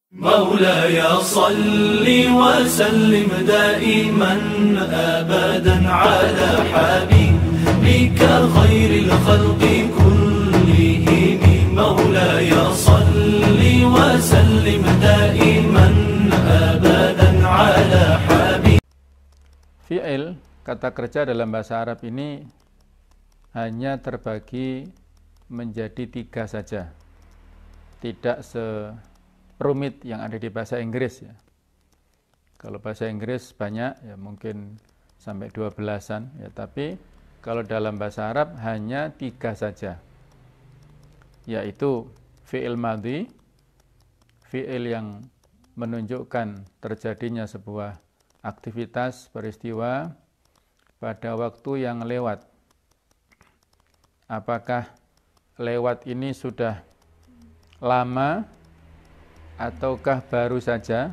مولاي صل وسلم دائما أبدا على حبيبك خير الخلق كلهم مولاي صل وسلم دائما أبدا على حبيبك. Fi'il, kata kerja dalam bahasa Arab ini hanya terbagi menjadi 3 saja, tidak serumit yang ada di bahasa Inggris ya. Kalau bahasa Inggris banyak ya, mungkin sampai 12-an ya, tapi kalau dalam bahasa Arab hanya 3 saja, yaitu fi'il madhi, fi'il yang menunjukkan terjadinya sebuah aktivitas peristiwa pada waktu yang lewat. Apakah lewat ini sudah lama ataukah baru saja,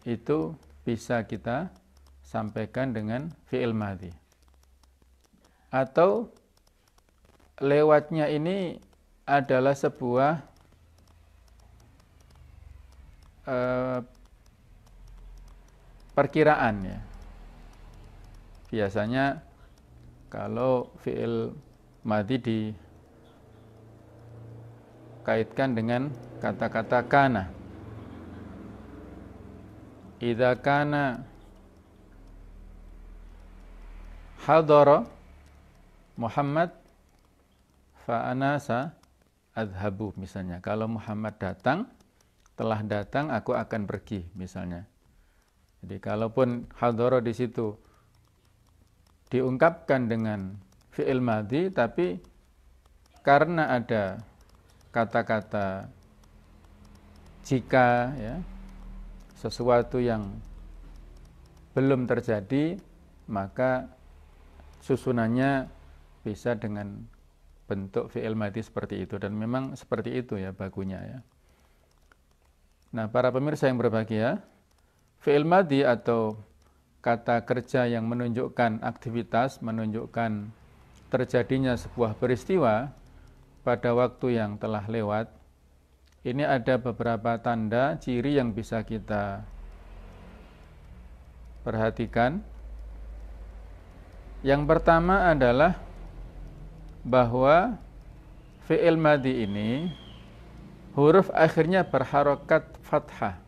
itu bisa kita sampaikan dengan fi'il madhi. Atau lewatnya ini adalah sebuah perkiraan ya. Biasanya kalau fi'il madhi dikaitkan dengan kata-kata kana. Idza kana hadara Muhammad fa ana adhabu, misalnya. Kalau Muhammad datang, telah datang, aku akan pergi, misalnya. Jadi kalaupun hadara di situ diungkapkan dengan fi'il madhi, tapi karena ada kata-kata jika ya, sesuatu yang belum terjadi, maka susunannya bisa dengan bentuk fi'il madhi seperti itu, dan memang seperti itu ya bagunya ya. Nah, para pemirsa yang berbahagia, fi'il madhi atau kata kerja yang menunjukkan aktivitas, menunjukkan terjadinya sebuah peristiwa pada waktu yang telah lewat, ini ada beberapa tanda ciri yang bisa kita perhatikan. Yang pertama adalah bahwa fi'il madhi ini huruf akhirnya berharokat fathah.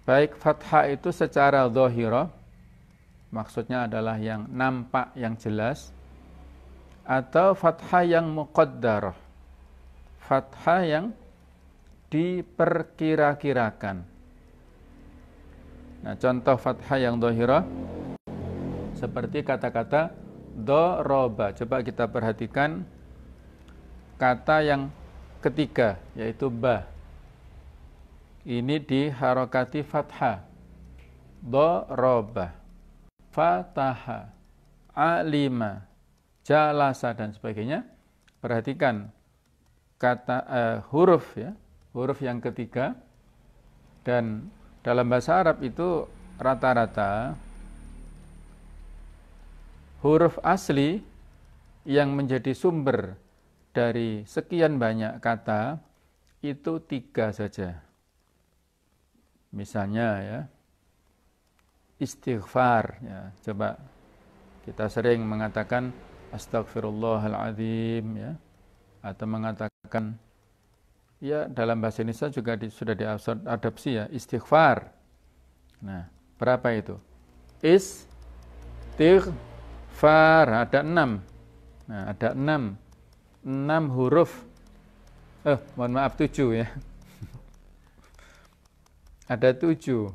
Baik fathah itu secara zahirah, maksudnya adalah yang nampak, yang jelas, atau fathah yang muqaddarah, fathah yang diperkira-kirakan. Nah, contoh fathah yang zahirah seperti kata-kata doroba. Coba kita perhatikan kata yang ketiga, yaitu ba. Ini diharokati fathah. Doroba, fataha, alima, jalasa, dan sebagainya. Perhatikan kata huruf ya, huruf yang ketiga. Dan dalam bahasa Arab itu rata-rata huruf asli yang menjadi sumber dari sekian banyak kata itu 3 saja. Misalnya ya, istighfar ya, coba kita sering mengatakan astagfirullahaladzim ya, atau mengatakan ya, dalam bahasa Indonesia juga sudah diadopsi ya, istighfar. Nah, berapa itu? Istighfar, ada 6. Nah, ada 6 huruf. Mohon maaf, 7 ya. Ada 7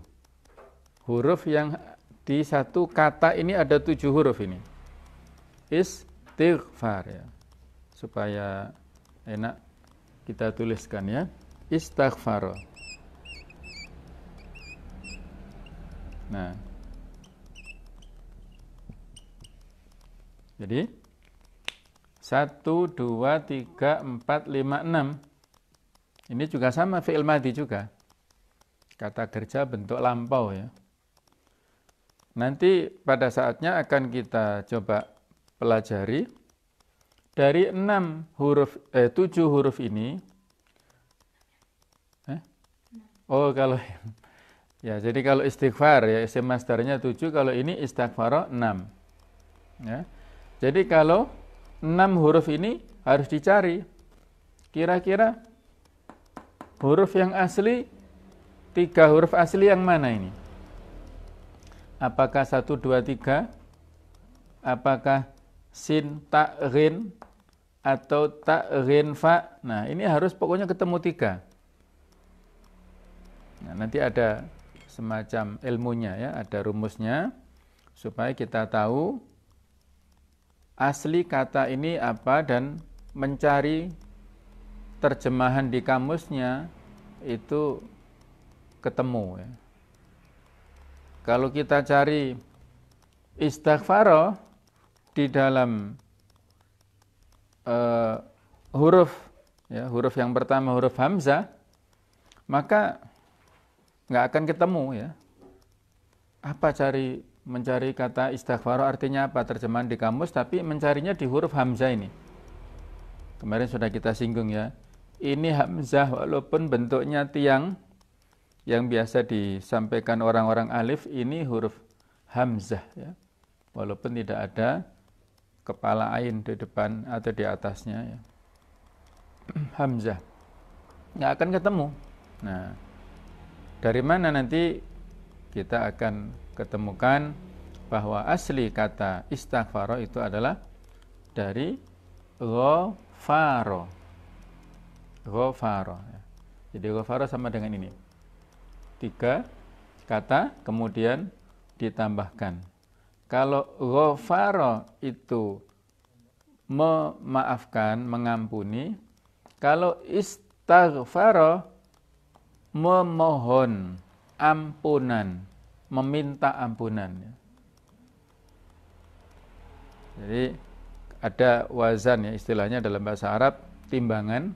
huruf yang di satu kata ini, ada 7 huruf ini. Istighfar ya. Supaya enak kita tuliskan ya. Istighfar. Nah. Jadi 1, 2, 3, 4, 5, 6. Ini juga sama fi'il madhi juga. Kata kerja bentuk lampau ya. Nanti pada saatnya akan kita coba pelajari dari 7 huruf ini Oh, kalau ya, jadi kalau istighfar ya isim masdarnya 7, kalau ini istighfar 6. Ya. Jadi kalau 6 huruf ini harus dicari. Kira-kira huruf yang asli, 3 huruf asli yang mana ini? Apakah 1, 2, 3? Apakah sin, ta, ghin, atau ta, ghin, fa? Nah, ini harus pokoknya ketemu 3. Nah, nanti ada semacam ilmunya ya, ada rumusnya supaya kita tahu asli kata ini apa dan mencari terjemahan di kamusnya itu ketemu ya. Kalau kita cari istighfar di dalam huruf ya, huruf yang pertama huruf hamzah, maka nggak akan ketemu ya. Apa mencari kata istighfar artinya apa terjemahan di kamus, tapi mencarinya di huruf hamzah ini. Kemarin sudah kita singgung ya. Ini hamzah walaupun bentuknya tiang yang biasa disampaikan orang-orang alif, ini huruf hamzah ya. Walaupun tidak ada kepala ain di depan atau di atasnya ya. Hamzah. Nggak akan ketemu. Nah, dari mana nanti kita akan ketemukan bahwa asli kata istighfar itu adalah dari ghafaro. Ghafaro. Jadi ghafaro sama dengan ini. 3 kata kemudian ditambahkan. Kalau ghafaro itu memaafkan, mengampuni. Kalau istighfar memohon ampunan, meminta ampunan. Jadi ada wazan ya, istilahnya dalam bahasa Arab timbangan.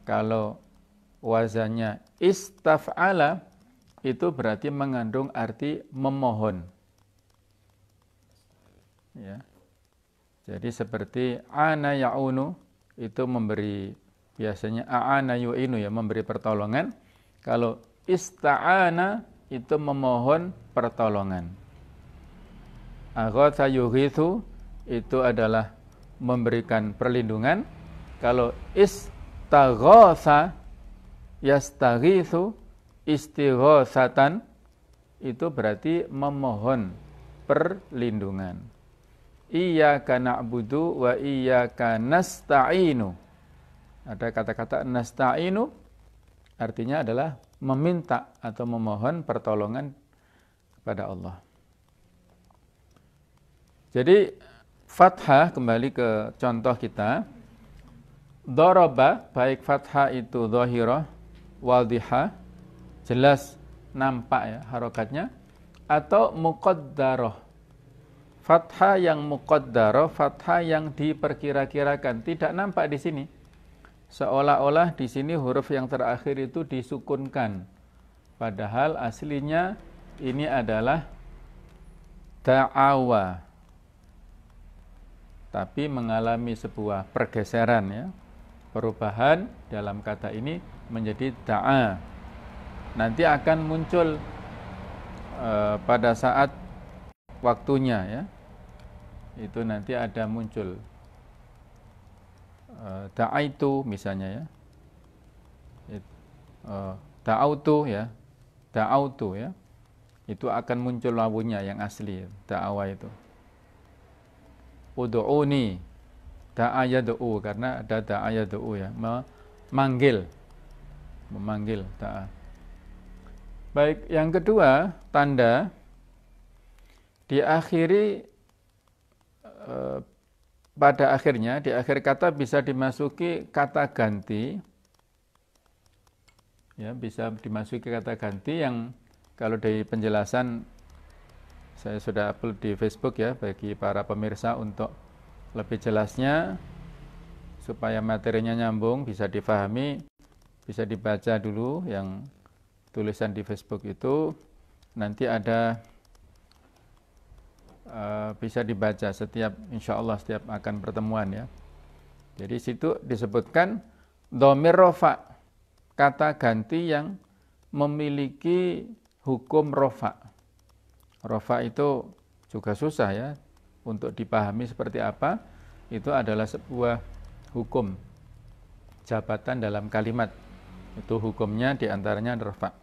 Kalau wazannya istaf'ala itu berarti mengandung arti memohon. Ya. Jadi seperti ana ya'unu itu memberi, biasanya a'ana yu'inu ya, memberi pertolongan. Kalau ista'ana itu memohon pertolongan. Aghatha yughithu itu adalah memberikan perlindungan. Kalau istaghatha yastaghithu, istighatsatan itu berarti memohon perlindungan. Iyyaka na'budu wa iyyaka nasta'inu. Ada kata-kata nasta'inu artinya adalah meminta atau memohon pertolongan kepada Allah. Jadi fathah, kembali ke contoh kita. Daraba, baik fathah itu dhahirah, wadhihah, jelas nampak ya harokatnya, atau muqaddarah. Fathah yang muqaddarah, fathah yang diperkira-kirakan, tidak nampak di sini. Seolah-olah di sini huruf yang terakhir itu disukunkan. Padahal aslinya ini adalah da'awa. Tapi mengalami sebuah pergeseran ya. Perubahan dalam kata ini menjadi da'a. Nanti akan muncul pada saat waktunya ya. Itu nanti ada muncul da'aitu misalnya ya, da'autu ya, da'autu ya, itu akan muncul wawunya yang asli da'awa itu. Ud'uni, da'a yad'u, karena ada da'a yad'u ya, memanggil da'a. Baik, yang kedua tanda diakhiri pada akhirnya, di akhir kata bisa dimasuki kata ganti. Ya, bisa dimasuki kata ganti yang kalau dari penjelasan saya sudah upload di Facebook ya, bagi para pemirsa untuk lebih jelasnya supaya materinya nyambung, bisa difahami, bisa dibaca dulu yang tulisan di Facebook itu. Nanti ada bisa dibaca setiap, insya Allah setiap akan pertemuan ya. Jadi situ disebutkan dhamir rafa, kata ganti yang memiliki hukum rofa. Rofa itu juga susah ya untuk dipahami seperti apa. Itu adalah sebuah hukum jabatan dalam kalimat. Itu hukumnya diantaranya rofa.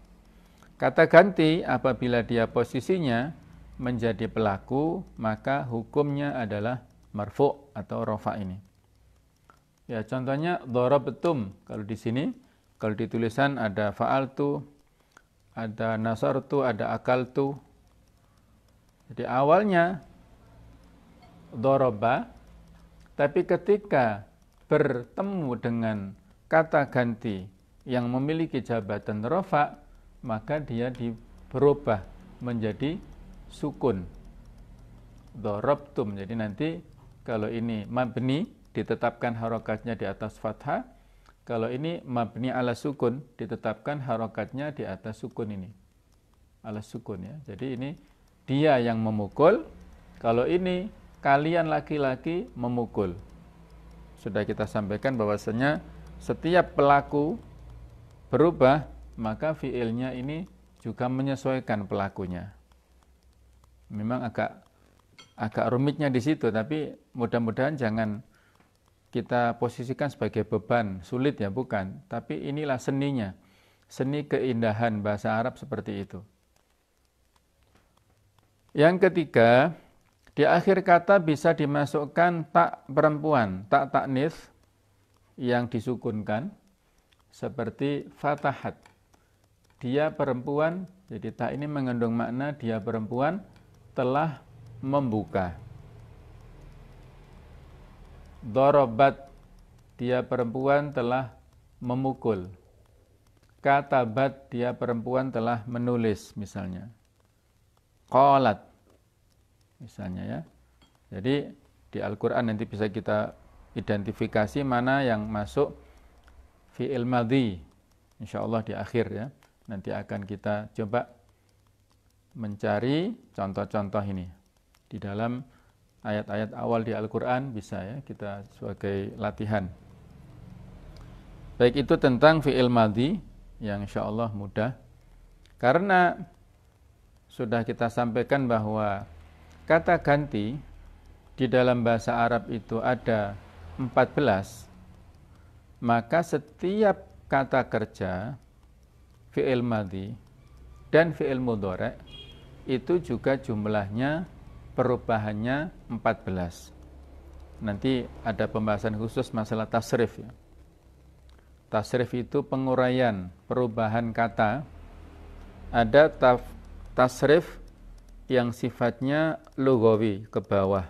Kata ganti apabila dia posisinya menjadi pelaku, maka hukumnya adalah marfu atau rofa ini. Ya, contohnya darabtum. Kalau di sini, kalau di tulisan ada fa'altu, ada nasartu, ada akaltu. Jadi awalnya daraba, tapi ketika bertemu dengan kata ganti yang memiliki jabatan rofa, maka dia berubah menjadi sukun. Darabtum. Jadi nanti kalau ini mabni ditetapkan harokatnya di atas fathah, kalau ini mabni ala sukun ditetapkan harokatnya di atas sukun ini. Ala sukun ya. Jadi ini dia yang memukul, kalau ini kalian laki-laki memukul. Sudah kita sampaikan bahwasanya setiap pelaku berubah, maka fiilnya ini juga menyesuaikan pelakunya. Memang agak rumitnya di situ, tapi mudah-mudahan jangan kita posisikan sebagai beban, sulit ya, bukan. Tapi inilah seninya, seni keindahan bahasa Arab seperti itu. Yang ketiga, di akhir kata bisa dimasukkan tak perempuan, tak taknis yang disukunkan, seperti fatahat. Dia perempuan, jadi tak ini mengandung makna dia perempuan telah membuka. Dorobat, dia perempuan telah memukul. Katabat, dia perempuan telah menulis misalnya. Qalat misalnya ya. Jadi di Al-Quran nanti bisa kita identifikasi mana yang masuk fi'il madhi, insyaallah di akhir ya. Nanti akan kita coba mencari contoh-contoh ini di dalam ayat-ayat awal di Al-Quran, bisa ya kita sebagai latihan. Baik, itu tentang fi'il madhi yang insyaallah mudah. Karena sudah kita sampaikan bahwa kata ganti di dalam bahasa Arab itu ada 14, maka setiap kata kerja fi'il madhi dan fi'il mudhari' itu juga jumlahnya perubahannya 14. Nanti ada pembahasan khusus masalah tasrif ya. Tasrif itu penguraian, perubahan kata. Ada tasrif yang sifatnya lughawi, ke bawah,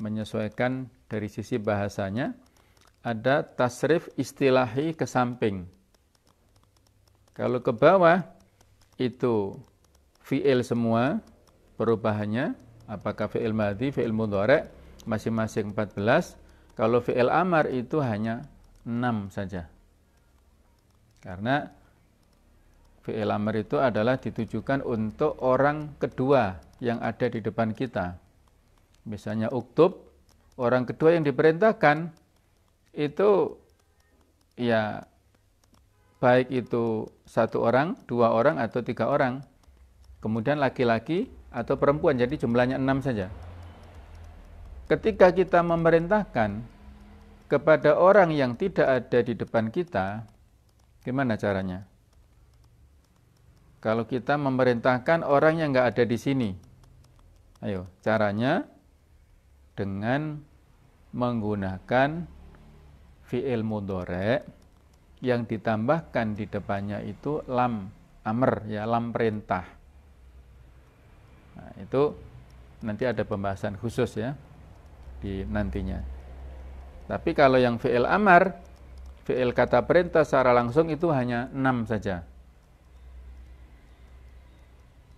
menyesuaikan dari sisi bahasanya. Ada tasrif istilahi, ke samping. Kalau ke bawah itu fi'il semua perubahannya, apakah fi'il madhi, fi'il mudhari', masing-masing 14. Kalau fi'il amar itu hanya 6 saja. Karena fi'il amar itu adalah ditujukan untuk orang kedua yang ada di depan kita. Misalnya uktub, orang kedua yang diperintahkan itu ya baik itu 1 orang, 2 orang atau 3 orang. Kemudian laki-laki atau perempuan, jadi jumlahnya 6 saja. Ketika kita memerintahkan kepada orang yang tidak ada di depan kita, gimana caranya? Kalau kita memerintahkan orang yang nggak ada di sini, ayo, caranya dengan menggunakan fi'il mudhari' yang ditambahkan di depannya itu lam amr, ya, lam perintah. Nah, itu nanti ada pembahasan khusus ya di nantinya. Tapi kalau yang fi'il amar, fi'il kata perintah secara langsung itu hanya 6 saja.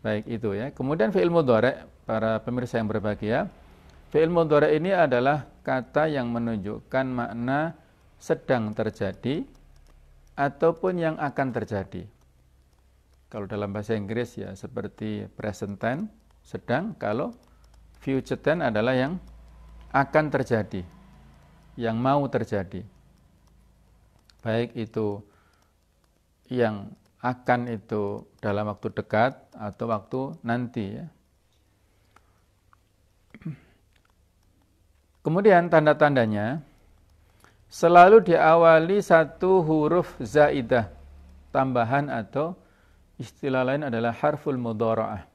Baik, itu ya. Kemudian fi'il mudhari', para pemirsa yang berbahagia, fi'il mudhari' ini adalah kata yang menunjukkan makna sedang terjadi ataupun yang akan terjadi. Kalau dalam bahasa Inggris ya seperti present tense, sedang. Kalau future tense adalah yang akan terjadi, yang mau terjadi. Baik itu yang akan itu dalam waktu dekat atau waktu nanti ya. Kemudian tanda-tandanya selalu diawali satu huruf zaidah, tambahan, atau istilah lain adalah harful mudhara'ah.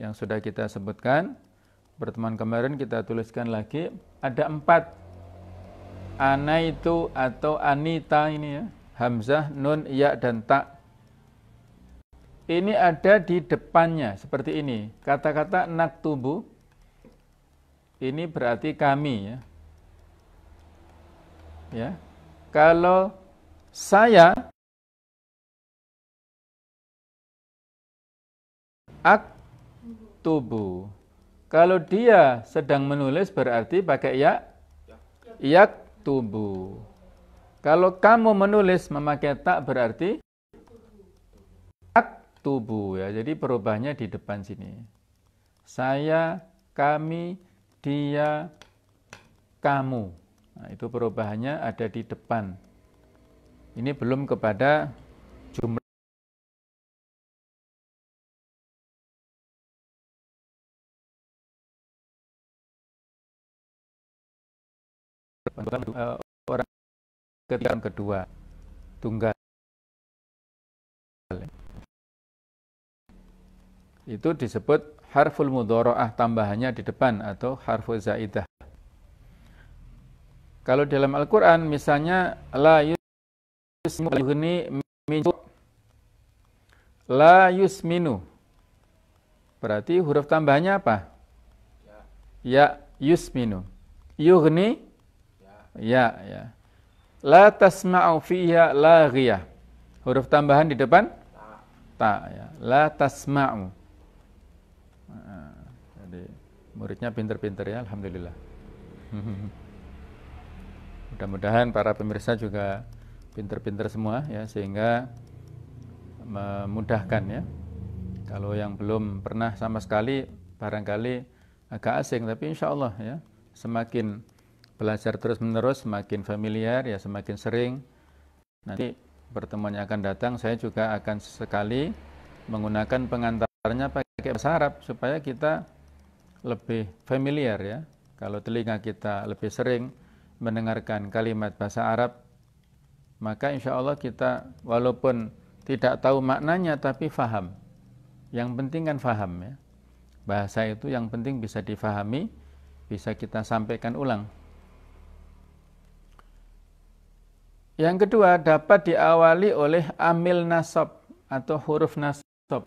Yang sudah kita sebutkan, pertemuan kemarin kita tuliskan lagi, ada 4. Anaitu atau anita ini ya, hamzah, nun, ya, dan ta. Ini ada di depannya, seperti ini. Kata-kata naktubu, ini berarti kami ya. Ya. Kalau saya aktubu. Kalau dia sedang menulis berarti pakai ya. Yaktubu. Kalau kamu menulis memakai tak berarti aktubu ya. Jadi perubahannya di depan sini. Saya, kami, dia, kamu. Nah, itu perubahannya ada di depan. Ini belum kepada jumlah. Orang ketiga, kedua, tunggal. Itu disebut harful mudhara'ah, tambahannya di depan, atau harful zaidah. Kalau dalam Al-Quran misalnya la yusminu, berarti huruf tambahannya apa? Ya, yusminu. Yughni, ya. La tasma'u fiha laghiyah, huruf tambahan di depan ta ya. La tasma'u. Jadi muridnya pinter-pinter ya, alhamdulillah. Mudah-mudahan para pemirsa juga pinter-pinter semua ya, sehingga memudahkan ya. Kalau yang belum pernah sama sekali barangkali agak asing, tapi insya Allah ya, semakin belajar terus-menerus, semakin familiar ya, semakin sering. Nanti pertemuan yang akan datang saya juga akan sekali menggunakan pengantarnya pakai bahasa Arab supaya kita lebih familiar ya. Kalau telinga kita lebih sering mendengarkan kalimat bahasa Arab, maka insya Allah kita walaupun tidak tahu maknanya tapi faham. Yang penting kan faham ya. Bahasa itu yang penting bisa difahami, bisa kita sampaikan ulang. Yang kedua, dapat diawali oleh amil nasab atau huruf nasab.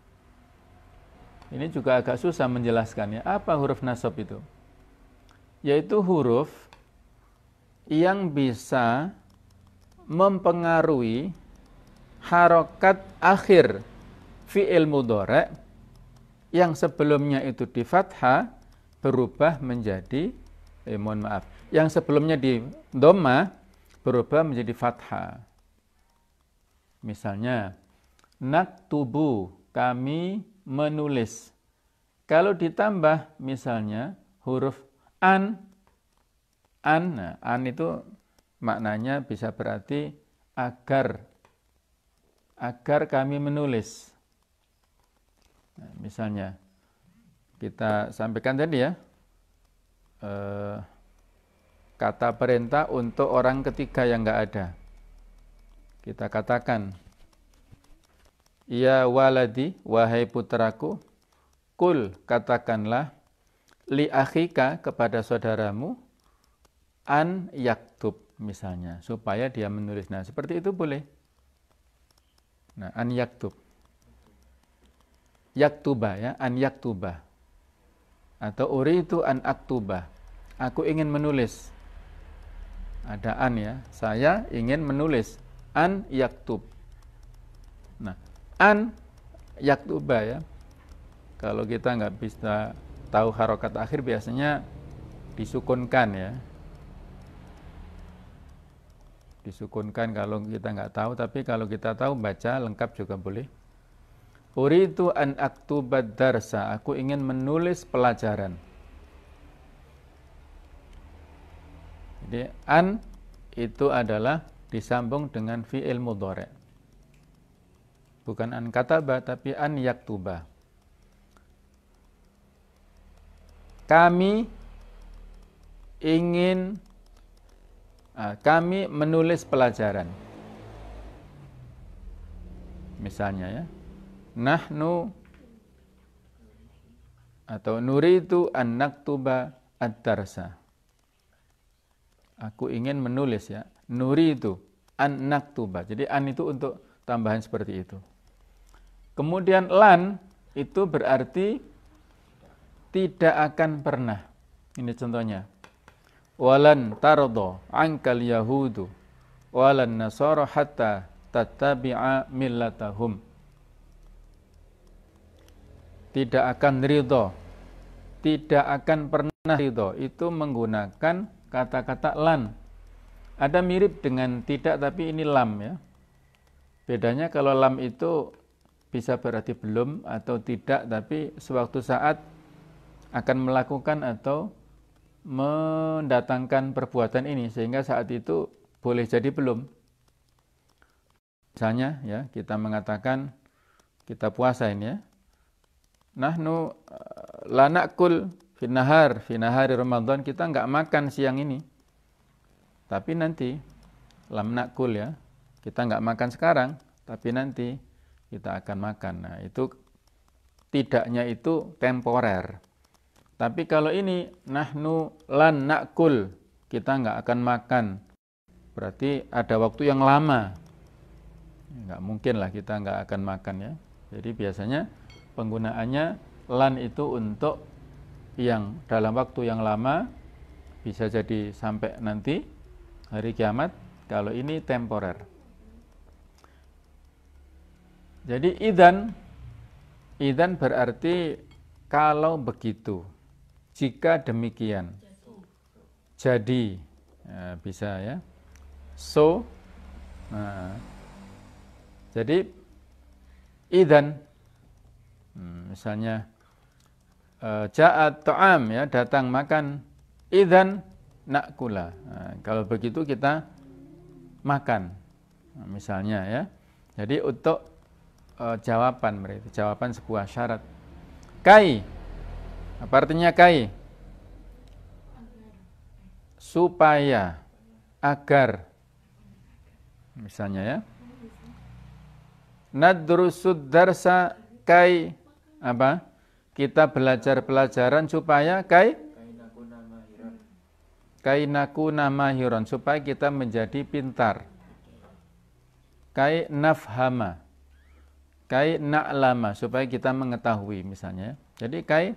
Ini juga agak susah menjelaskannya. Apa huruf nasab itu? Yaitu huruf yang bisa mempengaruhi harokat akhir fi'il mudhari' yang sebelumnya itu di fathah berubah menjadi yang sebelumnya di dhamma berubah menjadi fathah. Misalnya naktubu, kami menulis. Kalau ditambah misalnya huruf an itu maknanya bisa berarti agar kami menulis. Nah, misalnya kita sampaikan tadi ya, kata perintah untuk orang ketiga yang enggak ada. Kita katakan, ya waladi, wahai putraku, kul, katakanlah, li akhika, kepada saudaramu, an yaktub, misalnya, supaya dia menulis. Nah, seperti itu boleh. Nah, an yaktub. Yaktuba ya, an yaktuba. Atau uridu an aktuba. Aku ingin menulis. Ada an ya, saya ingin menulis. An yaktub. Nah, an yaktuba ya. Kalau kita nggak bisa tahu harokat akhir, biasanya disukunkan ya. Disukunkan kalau kita nggak tahu, tapi kalau kita tahu baca lengkap juga boleh. Uridu an aktubad darsa, aku ingin menulis pelajaran. Jadi an itu adalah disambung dengan fi'il mudhari'. Bukan an kataba, tapi an yaktuba. Kami menulis pelajaran. Misalnya ya, nahnu atau nuridu an naktuba ad-darsa. Aku ingin menulis ya, nuridu an naktuba. Jadi an itu untuk tambahan seperti itu. Kemudian lan itu berarti tidak akan pernah. Ini contohnya. Walan tardo ankal yahudu walan nasara hatta tattabi'a millatahum. Tidak akan ridho, tidak akan pernah ridho. Itu menggunakan kata-kata lan. Ada mirip dengan tidak, tapi ini lam ya. Bedanya kalau lam itu bisa berarti belum atau tidak, tapi sewaktu saat akan melakukan atau mendatangkan perbuatan ini, sehingga saat itu boleh jadi belum. Misalnya ya, kita mengatakan kita puasa ini ya, nahnu la na'kul fi nahari Ramadan, kita enggak makan siang ini. Tapi nanti lam na'kul ya, kita enggak makan sekarang, tapi nanti kita akan makan. Nah, itu tidaknya itu temporer. Tapi kalau ini nahnu lan na'kul, kita enggak akan makan. Berarti ada waktu yang lama. Enggak mungkin lah kita enggak akan makan ya. Jadi biasanya penggunaannya lan itu untuk yang dalam waktu yang lama, bisa jadi sampai nanti hari kiamat. Kalau ini temporer. Jadi idzan berarti kalau begitu, jika demikian, jadi ya, bisa ya. So, nah, jadi idzan, misalnya ja'at ta'am ya, datang makan, idzan na'kula. Nah, kalau begitu kita makan. Nah, misalnya ya. Jadi untuk jawaban berarti jawaban sebuah syarat. Kai, apa artinya kai? Supaya, agar. Misalnya ya. Nadrusud darsa kai, apa? Kita belajar pelajaran supaya kai nakuna mahiron, supaya kita menjadi pintar. Kai nafhama, kai na'lama, supaya kita mengetahui misalnya. Jadi kai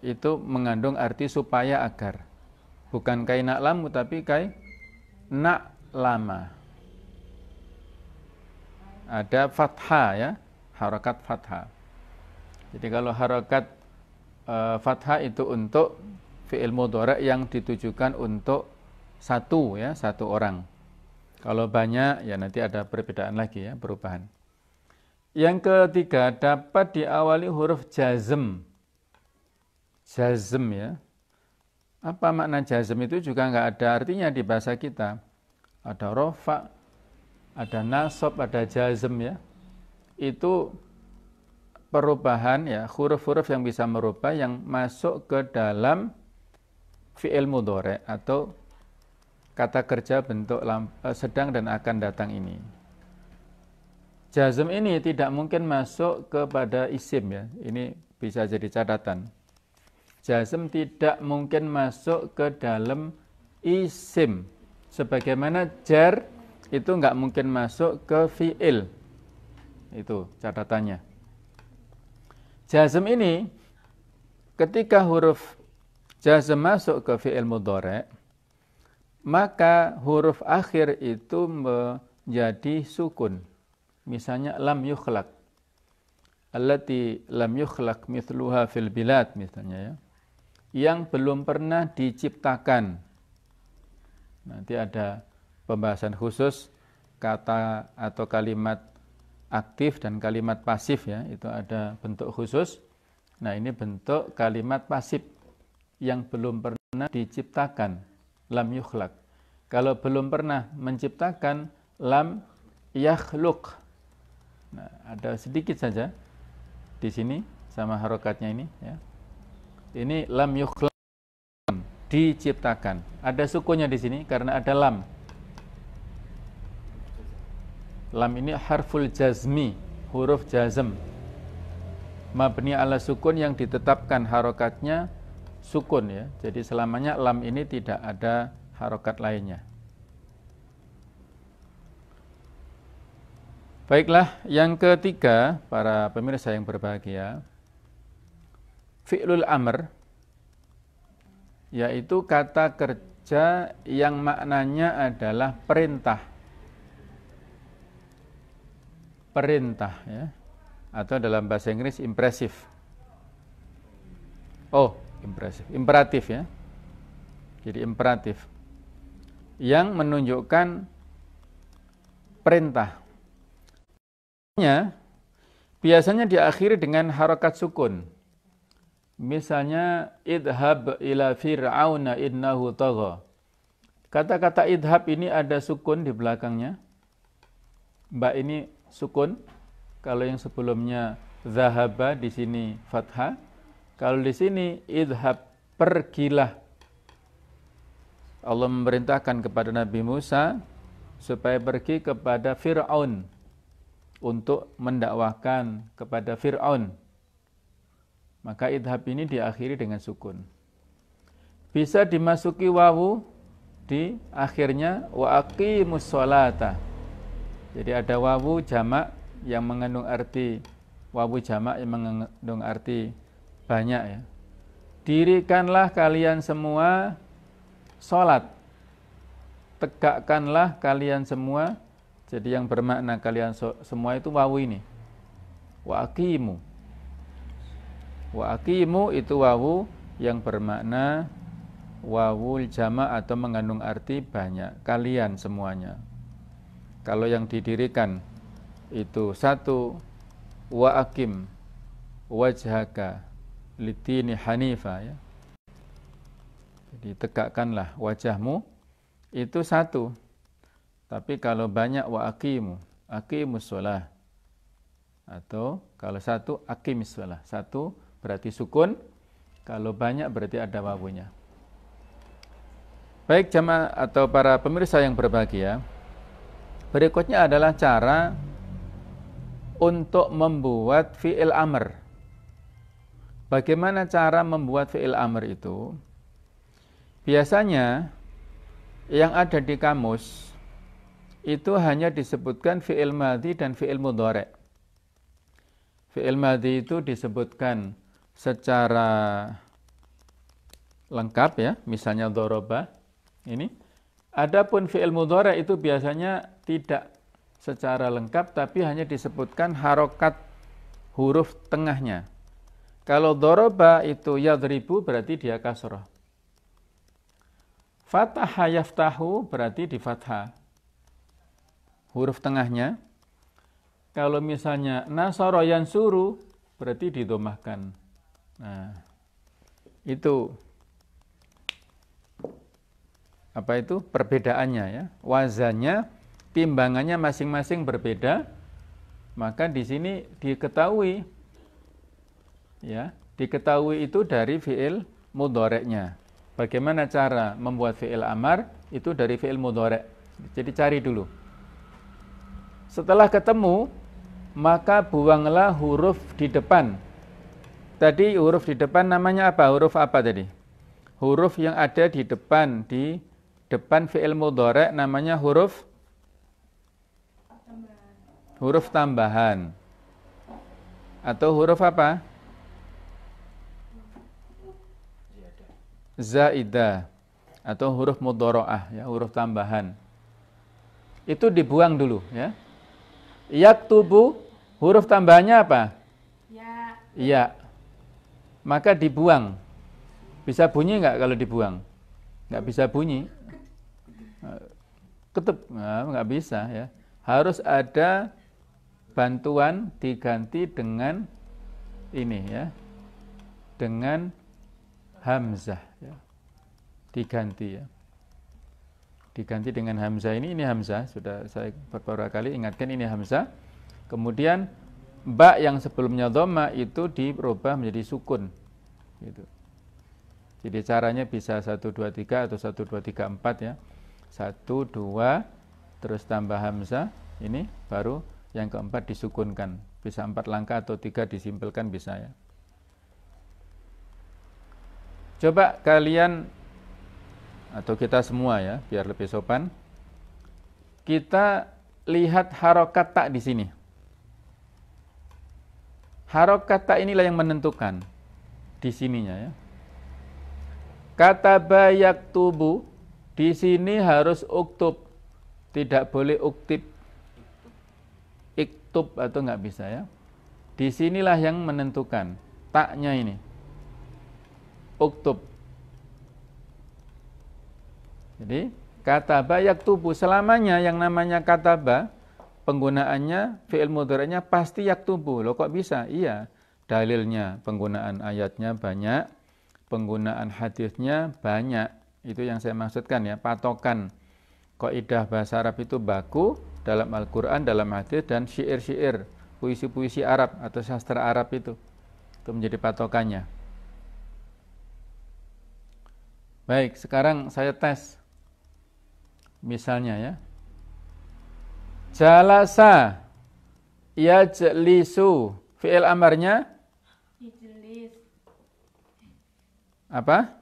itu mengandung arti supaya, agar. Bukan kai na'lamu, tapi kai na'lama. Ada fathah ya, harakat fathah. Jadi kalau harakat fathah itu untuk fi'il mudhari' yang ditujukan untuk satu ya, satu orang. Kalau banyak ya nanti ada perbedaan lagi ya, perubahan. Yang ketiga, dapat diawali huruf jazm. Jazm ya. Apa makna jazm itu juga enggak ada artinya di bahasa kita. Ada rofa, ada nasab, ada jazm ya. Itu perubahan ya, huruf-huruf yang bisa merubah yang masuk ke dalam fi'il mudhari' atau kata kerja bentuk sedang dan akan datang ini. Jazm ini tidak mungkin masuk kepada isim ya. Ini bisa jadi catatan. Jazm tidak mungkin masuk ke dalam isim. Sebagaimana jar itu enggak mungkin masuk ke fi'il. Itu catatannya. Jazm ini ketika huruf jazm masuk ke fi'il mudhari', maka huruf akhir itu menjadi sukun. Misalnya lam yukhlaq, allati lam yukhlaq mithluha fil bilad misalnya ya, yang belum pernah diciptakan. Nanti ada pembahasan khusus kata atau kalimat aktif dan kalimat pasif ya, itu ada bentuk khusus. Nah, ini bentuk kalimat pasif yang belum pernah diciptakan, lam yukhlaq. Kalau belum pernah menciptakan, lam yakhluq. Nah, ada sedikit saja di sini sama harokatnya ini ya. Ini lam yukhlaq, diciptakan. Ada sukunnya di sini karena ada lam. Lam ini harful jazmi, huruf jazm. Mabni ala sukun yang ditetapkan harokatnya sukun ya. Jadi selamanya lam ini tidak ada harokat lainnya. Baiklah, yang ketiga, para pemirsa yang berbahagia, fi'lul amr, yaitu kata kerja yang maknanya adalah perintah. Perintah ya. Atau dalam bahasa Inggris impressive. Oh, impressive, imperatif ya. Jadi imperatif yang menunjukkan perintah. Biasanya diakhiri dengan harokat sukun. Misalnya idhab ila fir'auna innahu tagha. Kata-kata idhab ini ada sukun di belakangnya. Mbak ini sukun. Kalau yang sebelumnya zahaba, di sini fathah. Kalau di sini idhab, pergilah. Allah memerintahkan kepada Nabi Musa supaya pergi kepada Fir'aun untuk mendakwahkan kepada Fir'aun. Maka idhab ini diakhiri dengan sukun. Bisa dimasuki wawu di akhirnya wa aqimus sholata. Jadi ada wawu jamak yang mengandung arti wawu jamak yang mengandung arti banyak ya. Dirikanlah kalian semua sholat. Tegakkanlah kalian semua. Jadi yang bermakna kalian semua itu wawu ini. Wa aqimu. Wa aqimu itu wawu yang bermakna wawul jama' atau mengandung arti banyak. Kalian semuanya. Kalau yang didirikan itu satu, wa aqim wajhaka litini hanifa ya. Jadi tegakkanlah wajahmu, itu satu. Tapi kalau banyak wa aqimu, aqimus shalah. Atau kalau satu aqimis shalah. Satu berarti sukun, kalau banyak berarti ada wawunya. Baik jamaah atau para pemirsa yang berbahagia, berikutnya adalah cara untuk membuat fi'il amr. Bagaimana cara membuat fi'il amr itu? Biasanya yang ada di kamus itu hanya disebutkan fi'il madhi dan fi'il mudhari'. Fi'il madhi itu disebutkan secara lengkap ya, misalnya dhoroba ini. Adapun fi'il mudhari' itu biasanya tidak secara lengkap tapi hanya disebutkan harokat huruf tengahnya. Kalau dhoroba itu yadribu berarti dia kasrah. Fataha yaftahu berarti di fathah. Huruf tengahnya. Kalau misalnya nasara yansuru berarti didomahkan. Nah, itu apa itu perbedaannya ya? Wazannya, timbangannya masing-masing berbeda. Maka di sini diketahui ya, diketahui itu dari fi'il mudhari'nya. Bagaimana cara membuat fi'il amar? Itu dari fi'il mudhari'. Jadi cari dulu. Setelah ketemu, maka buanglah huruf di depan. Tadi huruf di depan namanya apa? Huruf apa tadi? Huruf yang ada di depan fi'il mudhari' namanya huruf tambahan. Atau huruf apa? Zaidah. Atau huruf mudhari'ah ya, huruf tambahan. Itu dibuang dulu ya. Yaktubu, huruf tambahannya apa? Ya. Ya. Maka dibuang. Bisa bunyi enggak kalau dibuang? Enggak bisa bunyi. Ketep, enggak bisa ya. Harus ada bantuan diganti dengan ini ya. Dengan hamzah ya. Diganti ya. Diganti dengan hamzah ini hamzah, sudah saya beberapa kali ingatkan ini hamzah. Kemudian ba yang sebelumnya dhamma itu dirubah menjadi sukun. Gitu. Jadi caranya bisa 1, 2, 3 atau 1, 2, 3, 4 ya. 1, 2, terus tambah hamzah, ini baru yang keempat disukunkan. Bisa 4 langkah atau 3 disimpelkan bisa ya. Coba kalian atau kita semua ya, biar lebih sopan. Kita lihat harokat tak di sini. Harokat tak inilah yang menentukan di sininya ya. Kataba yaktubu di sini harus uktub, tidak boleh uktib, iktub atau nggak bisa ya. Di sinilah yang menentukan taknya ini. Uktub. Jadi kataba yaktubu selamanya yang namanya kataba penggunaannya fi'il mudhari'nya pasti yaktubu. Loh kok bisa? Iya. Dalilnya penggunaan ayatnya banyak, penggunaan hadisnya banyak. Itu yang saya maksudkan ya, patokan kaidah bahasa Arab itu baku dalam Al-Qur'an, dalam hadis dan syair-syair, puisi-puisi Arab atau sastra Arab itu. Itu menjadi patokannya. Baik, sekarang saya tes. Misalnya ya. Jalasa yajlisu fi'il amarnya Ijlis. apa?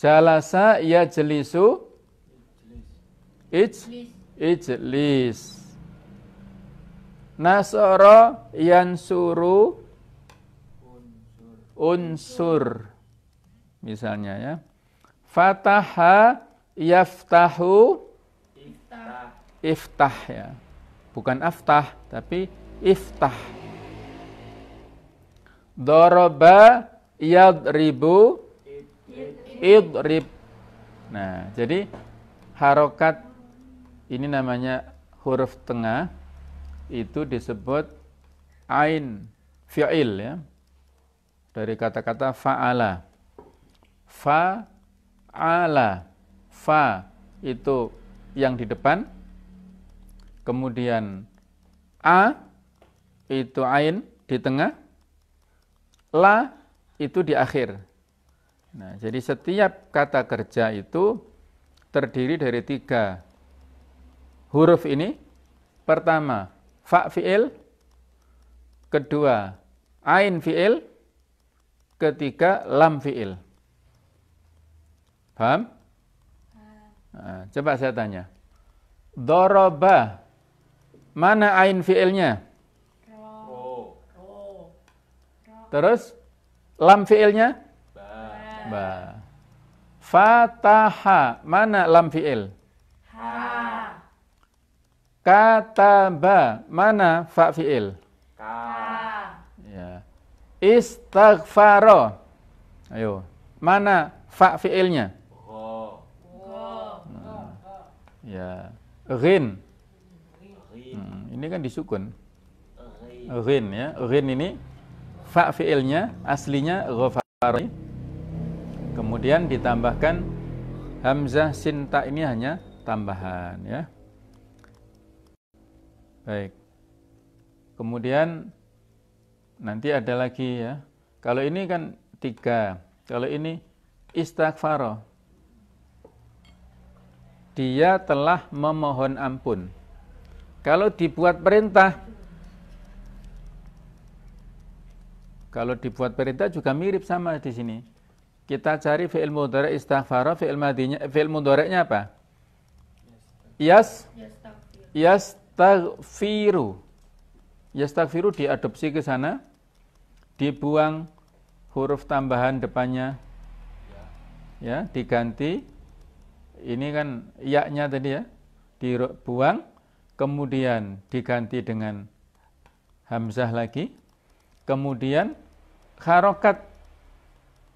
Jalasa yajlisu ijlis. Nasara yansuru unsur. Misalnya ya. Fataha yaftahu iftah ya. Bukan aftah tapi iftah. Daraba yadribu idrib. Nah, jadi harokat ini namanya huruf tengah itu disebut ain fi'il ya. Dari kata-kata fa'ala. Fa'ala. Fa itu yang di depan. Kemudian a itu ain di tengah, la itu di akhir. Nah, jadi setiap kata kerja itu terdiri dari 3 huruf ini. Pertama, fa fi'il, kedua, ain fi'il, ketiga, lam fi'il. Paham? Nah, coba saya tanya. Daraba, mana ain fi'ilnya? Terus lam fi'ilnya? Ba. Fataha, mana lam fi'il? Ha. Kataba, mana fa fi'il? Ka. Ya. Istaghfara. Ayo, mana fa fi'ilnya? Go. Ya. Ghin. Ini kan disukun. Ghin ya. Ghin ini fa fi'ilnya aslinya ghafara. Kemudian ditambahkan hamzah sinta, ini hanya tambahan ya. Baik. Kemudian nanti ada lagi ya. Kalau ini kan 3. Kalau ini istighfar. Dia telah memohon ampun. Kalau dibuat perintah, juga mirip sama di sini. Kita cari fi'il mudhari' istighfara, fi'il madinya, fi'il mudhari'nya apa? Yastaghfiru. Yastaghfiru diadopsi ke sana, dibuang huruf tambahan depannya, ya, diganti. Ini kan ya-nya tadi ya, dibuang, kemudian diganti dengan hamzah lagi, kemudian harokat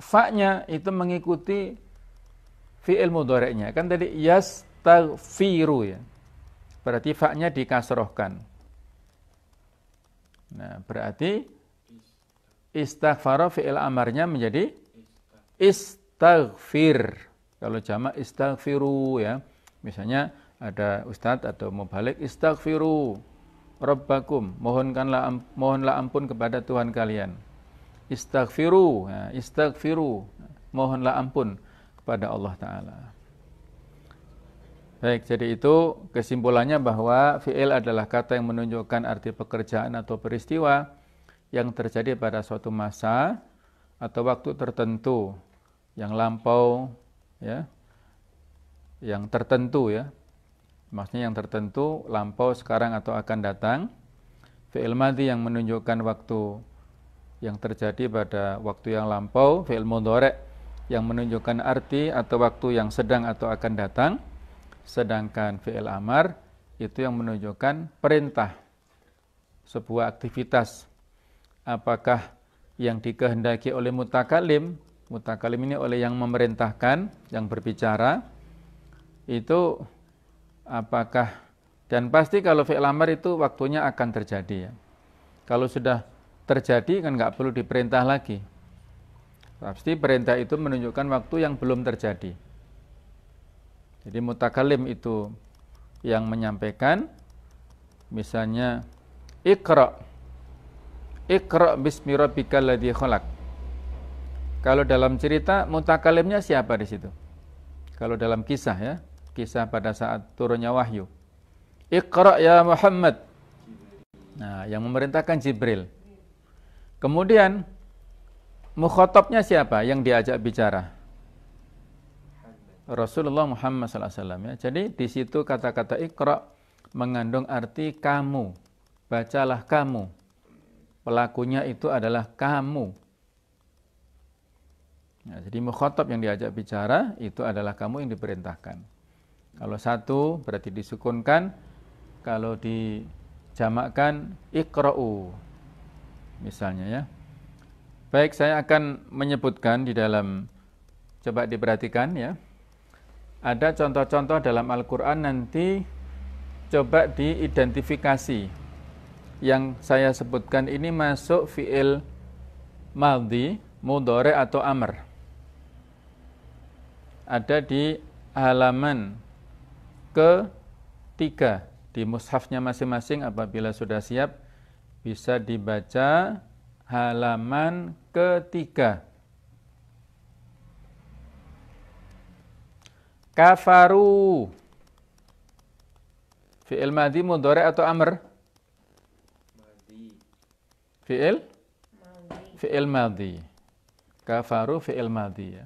fa-nya itu mengikuti fi'il mudhari'nya. Kan tadi yastaghfiru ya. Berarti fa-nya dikasrohkan. Nah, berarti istaghfara fi'il amarnya menjadi istaghfir. Kalau jamak istaghfiru ya. Misalnya ada ustadz atau mubalik istaghfiru rabbakum, mohonlah ampun kepada Tuhan kalian. Istaghfiru, istaghfiru, mohonlah ampun kepada Allah Ta'ala. Baik, jadi itu kesimpulannya bahwa fi'il adalah kata yang menunjukkan arti pekerjaan atau peristiwa yang terjadi pada suatu masa atau waktu tertentu, yang lampau, ya, yang tertentu, ya. Maksudnya yang tertentu, lampau, sekarang atau akan datang. Fi'il madhi yang menunjukkan waktu yang terjadi pada waktu yang lampau. Fi'il mudhari' yang menunjukkan arti atau waktu yang sedang atau akan datang. Sedangkan fi'il amar itu yang menunjukkan perintah, sebuah aktivitas. Apakah yang dikehendaki oleh mutakalim ini oleh yang memerintahkan, yang berbicara, itu apakah, dan pasti kalau fi'il amar itu waktunya akan terjadi, ya. Kalau sudah terjadi kan nggak perlu diperintah lagi. Pasti perintah itu menunjukkan waktu yang belum terjadi. Jadi mutakalim itu yang menyampaikan, misalnya Iqra bismi rabbikal ladzi khalaq. Kalau dalam cerita mutakalimnya siapa di situ? Kalau dalam kisah, ya, kisah pada saat turunnya wahyu. Iqra ya Muhammad. Nah, yang memerintahkan Jibril. Kemudian mukhatabnya siapa yang diajak bicara? Rasulullah Muhammad SAW, ya. Jadi di situ kata-kata Iqra mengandung arti kamu, bacalah kamu. Pelakunya itu adalah kamu. Nah, jadi mukhatab yang diajak bicara itu adalah kamu yang diperintahkan. Kalau satu berarti disukunkan, kalau dijamakkan Iqra'u. Misalnya, ya. Baik, saya akan menyebutkan di dalam, coba diperhatikan, ya. Ada contoh-contoh dalam Al-Quran, nanti coba diidentifikasi. Yang saya sebutkan ini masuk fi'il madhi, mudhari atau amr. Ada di halaman ke-3 di mushafnya masing-masing. Apabila sudah siap, bisa dibaca halaman ke-3. Kafaru. Fi'il madhi, mudhari atau amr? Madhi. Fi'il madhi. Kafaru fi'il madhi, ya.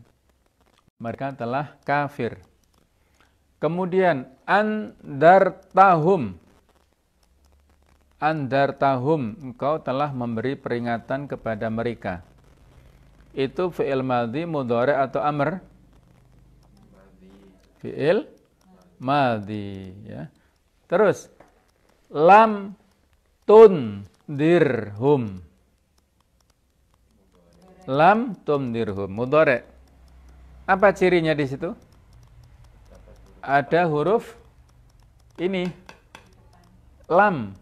Mereka telah kafir. Kemudian andartahum. Andartahum, engkau telah memberi peringatan kepada mereka. Itu fi'il madhi, mudhari atau amr? Fi'il madhi, ya. Terus lam tundirhum. Lam tundirhum, mudhari. Apa cirinya di situ? Ada huruf ini lam,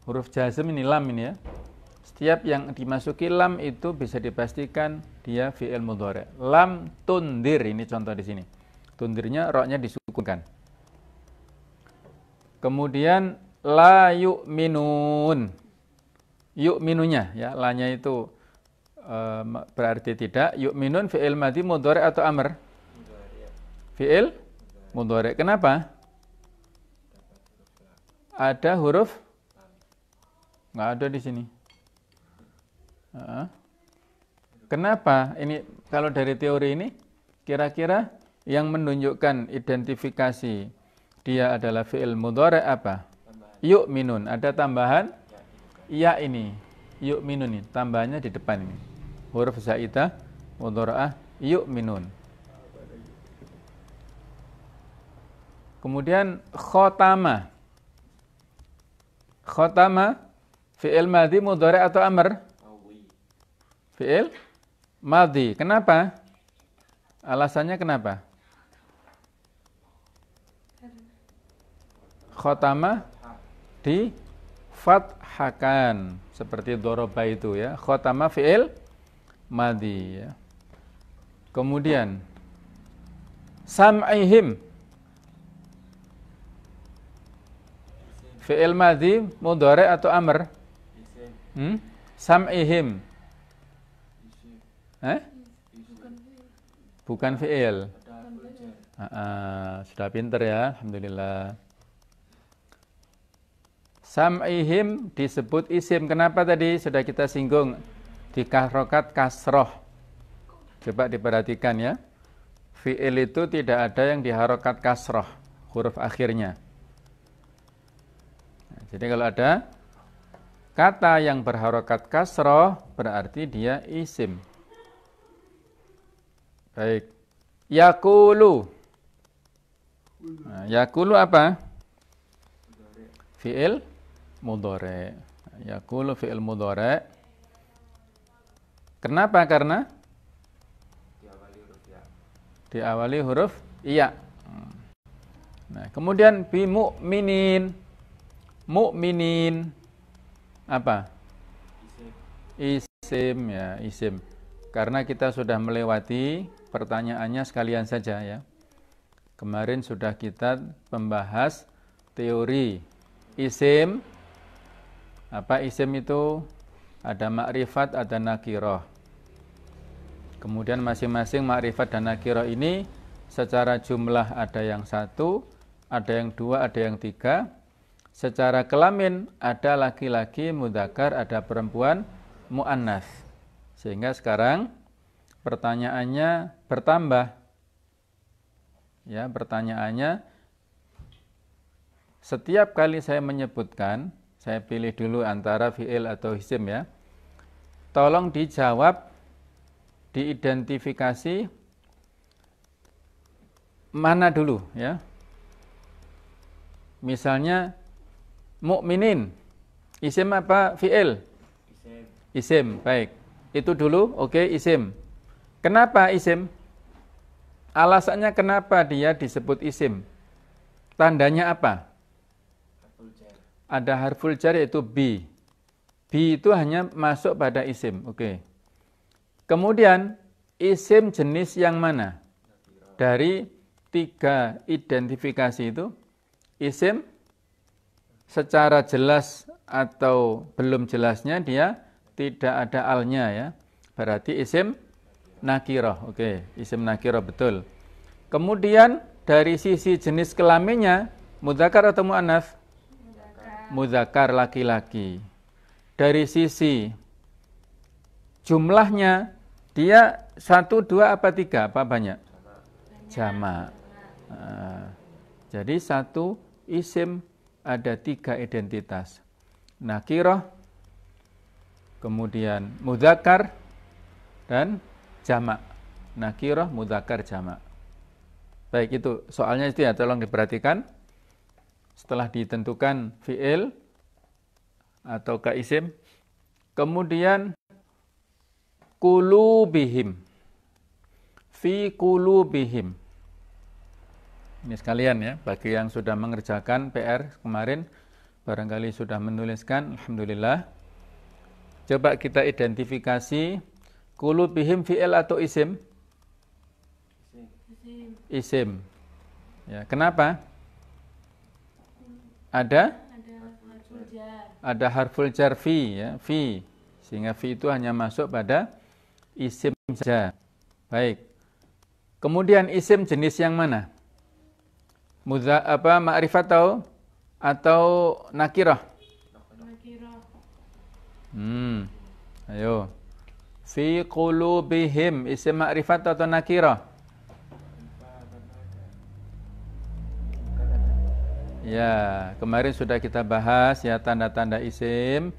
huruf jazm ini, lam ini, ya. Setiap yang dimasuki lam itu bisa dipastikan dia fi'il mudhari. Lam tundir, ini contoh di sini. Tundirnya roknya disukunkan. Kemudian la yu'minun. Yu'minunya, ya, lanya itu berarti tidak. Yu'minun fi'il madhi, mudhari atau amr? Fi'il mudhari. Kenapa? Ada huruf? Nggak ada di sini. Kenapa? Ini kalau dari teori ini, kira-kira yang menunjukkan identifikasi dia adalah fi'il mudhari apa? Yu'minun. Ada tambahan ya ini. Yu'minun ini. Tambahannya di depan ini. Huruf zaidah mudhari'ah yu'minun. Kemudian khotama. Khotama fi'il madhi, mudhari atau amr? Fi'il madhi. Kenapa? Alasannya kenapa? Khotama di fathakan seperti doroba itu, ya. Khotama fi'il madhi, ya. Kemudian sam'ihim Fi'il madhi mudhari atau amr? Isim. Sam'ihim. Isim. Bukan fi'il. Ada harful jar. Sudah pinter ya, alhamdulillah. Sam'ihim disebut isim. Kenapa tadi? Sudah kita singgung di harokat kasroh. Coba diperhatikan ya. Fi'il itu tidak ada yang di harokat kasroh, huruf akhirnya. Nah, jadi kalau ada kata yang berharokat kasroh, berarti dia isim. Baik. Yakulu. Nah, yakulu apa? Fi'il mudhari. Yakulu fi'il mudhari. Kenapa? Karena diawali huruf iya. Nah, kemudian bi mu'minin. Mu'minin apa? Isim ya, isim. Karena kita sudah melewati pertanyaannya sekalian saja ya. Kemarin sudah kita membahas teori isim. Apa isim itu? Ada makrifat, ada nakirah. Kemudian masing-masing makrifat dan nakirah ini secara jumlah ada yang 1, ada yang 2, ada yang 3. Secara kelamin ada laki-laki mudzakkar, ada perempuan muannas. Sehingga sekarang pertanyaannya bertambah. Ya, pertanyaannya setiap kali saya menyebutkan, saya pilih dulu antara fi'il atau isim ya. Tolong dijawab, diidentifikasi mana dulu ya. Misalnya mukminin, isim apa fi'il? Isim. Isim, baik. Itu dulu, oke, isim. Kenapa isim? Alasannya kenapa dia disebut isim? Tandanya apa? Harful jar. Ada harful jar yaitu bi. Bi itu hanya masuk pada isim, oke. Kemudian isim jenis yang mana? Dari 3 identifikasi itu, isim secara jelas atau belum jelasnya dia tidak ada alnya ya. Berarti isim nakirah. Oke, isim nakirah betul. Kemudian dari sisi jenis kelaminnya mudzakkar atau muannats? Mudzakkar, laki-laki. Dari sisi jumlahnya dia 1, 2 apa 3? Apa banyak? Jamak. Jadi satu isim ada 3 identitas. Nakirah, kemudian mudzakkar, dan jamak. Nakirah, mudzakkar, jamak. Baik, itu soalnya itu ya, tolong diperhatikan. Setelah ditentukan fi'il atau isim, kemudian qulubihim. Fi qulubihim. Ini sekalian ya, bagi yang sudah mengerjakan PR kemarin, barangkali sudah menuliskan, alhamdulillah. Coba kita identifikasi qulubihim fi'il atau isim? Isim. Ya, kenapa? Ada harful jar. Ada harful jar fi ya, fi. Sehingga fi itu hanya masuk pada isim saja. Baik. Kemudian isim jenis yang mana? Ma'rifat atau nakirah? Nakirah. Ayo. Fi qulubihim isim ma'rifat atau nakirah? Ya, kemarin sudah kita bahas ya, tanda-tanda isim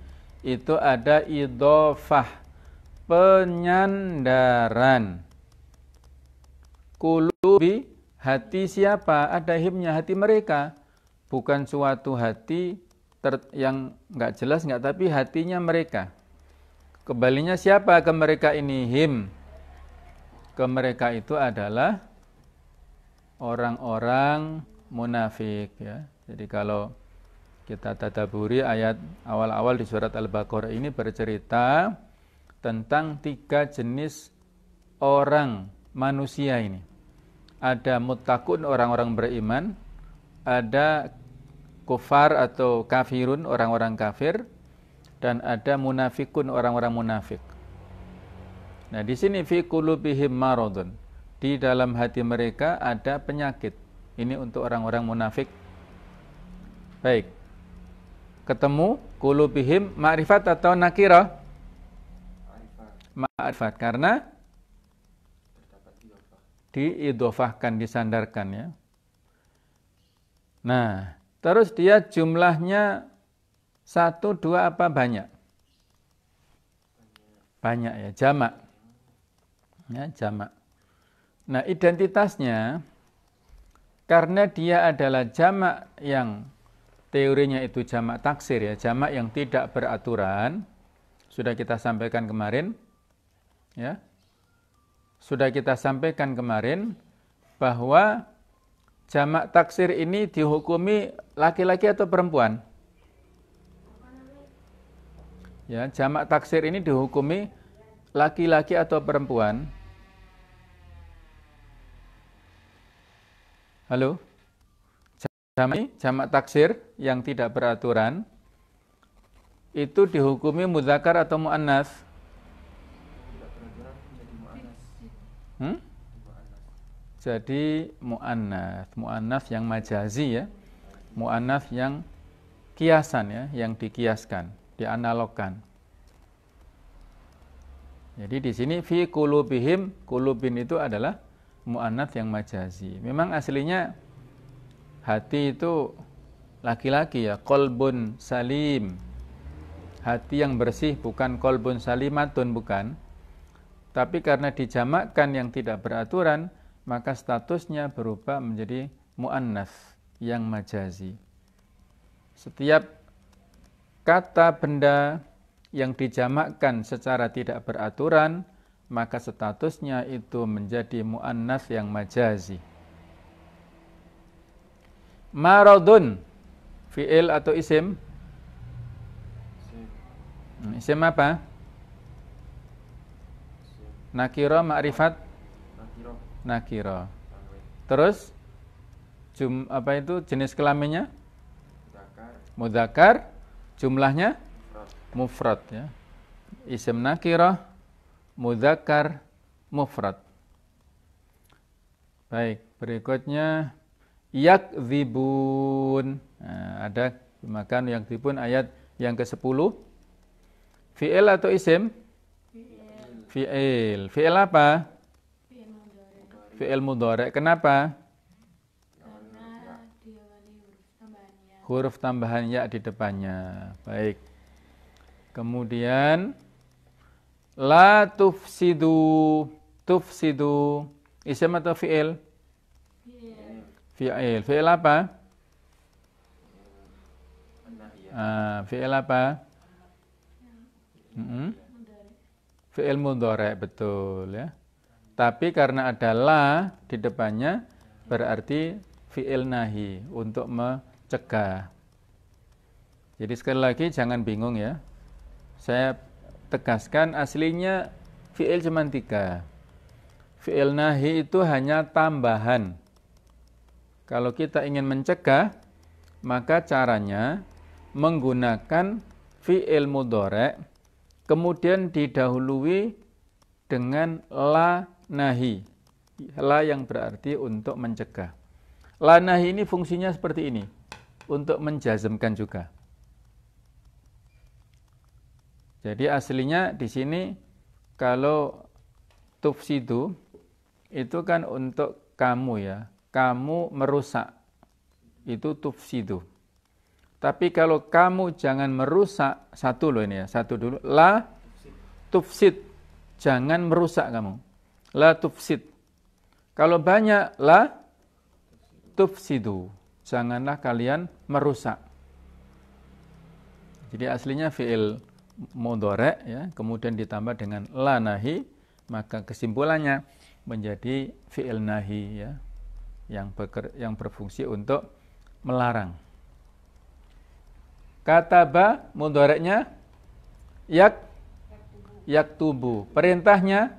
itu ada idhofah, penyandaran. Qulubi, hati siapa? Ada himnya, hati mereka. Bukan suatu hati yang enggak jelas, enggak, tapi hatinya mereka. Kembalinya siapa ke mereka ini? Him. Ke mereka itu adalah orang-orang munafik ya. Jadi kalau kita tadaburi ayat awal-awal di surat Al-Baqarah ini bercerita tentang 3 jenis orang manusia ini. Ada muttaqun, orang-orang beriman, ada kufar atau kafirun, orang-orang kafir, dan ada munafikun, orang-orang munafik. Nah, di sini fi qulubihim maradun. Di dalam hati mereka ada penyakit. Ini untuk orang-orang munafik. Baik. Ketemu qulubihim ma'rifat atau nakirah? Ma'rifat, karena diidhofahkan, disandarkan ya. Nah, terus dia jumlahnya 1, 2 apa banyak? Banyak ya, jamak. Ya, jamak. Nah, identitasnya karena dia adalah jamak yang teorinya itu jamak taksir ya, jamak yang tidak beraturan. Sudah kita sampaikan kemarin. Ya. Sudah kita sampaikan kemarin bahwa jamak taksir ini dihukumi laki-laki atau perempuan? Ya, jamak taksir ini dihukumi laki-laki atau perempuan? Halo? Jamak taksir yang tidak beraturan itu dihukumi mudzakar atau muannas? Jadi muannas, muannas yang majazi ya, muannas yang kiasan ya, yang dikiaskan, dianalogkan. Jadi di sini fi qulubihim, qulubin itu adalah muannas yang majazi. Memang aslinya hati itu laki-laki ya, qalbun salim. Hati yang bersih, bukan qalbun salimatun, bukan. Tapi karena dijamakkan yang tidak beraturan, maka statusnya berubah menjadi muannas yang majazi. Setiap kata benda yang dijamakkan secara tidak beraturan, maka statusnya itu menjadi muannas yang majazi. Maradun, fi'il atau isim? Isim apa? Nakiro, ma'rifat? Nakiro. Terus jenis kelaminnya? Mudzakar. Jumlahnya? Mufrad ya. Isim nakiro, mudzakar, mufrad. Baik, berikutnya yakdzibun. Nah, ada makan yakdzibun ayat yang ke-10. Fi'il atau isim? Fi'il. Fi'il apa? Fi'il mudhari'. Kenapa? Karena diawali huruf tambahannya. Huruf tambahan ya di depannya. Baik. Kemudian la tufsidu. Tufsidu. Isim atau fi'il? Fi'il. Fi'il apa? Fi'il apa? Fi'il mudhari', betul ya. Tapi karena ada la di depannya berarti fi'il nahi untuk mencegah. Jadi sekali lagi jangan bingung ya. Saya tegaskan aslinya fi'il cuma 3. Fi'il nahi itu hanya tambahan. Kalau kita ingin mencegah, maka caranya menggunakan fi'il mudhari' kemudian didahului dengan la nahi. La yang berarti untuk mencegah. La nahi ini fungsinya seperti ini, untuk menjazmkan juga. Jadi aslinya di sini kalau tufsidu itu kan untuk kamu ya, kamu merusak. Itu tufsidu. Tapi kalau kamu jangan merusak, satu loh ini ya, satu dulu. La tufsid, jangan merusak kamu. La tufsid. Kalau banyak, la tufsidu, janganlah kalian merusak. Jadi aslinya fi'il mudhari' ya, kemudian ditambah dengan la nahi, maka kesimpulannya menjadi fi'il nahi ya, yang berfungsi untuk melarang. Kataba mudhari'nya yaktubu. Perintahnya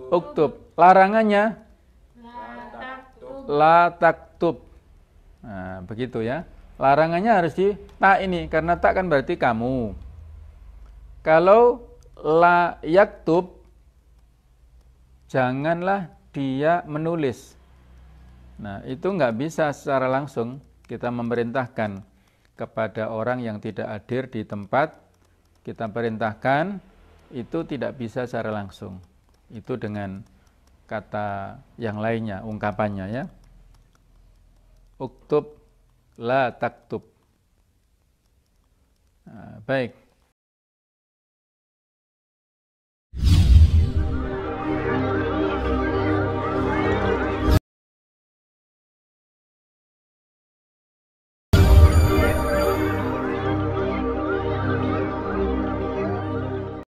uktub. Larangannya la taktub. Nah, begitu ya. Larangannya harus di ta ini, karena ta kan berarti kamu. Kalau la yaktub, janganlah dia menulis. Nah, itu nggak bisa secara langsung kita memerintahkan kepada orang yang tidak hadir di tempat, kita perintahkan, itu tidak bisa secara langsung. Itu dengan kata yang lainnya, ungkapannya ya. Uktub la taktub. Nah, baik.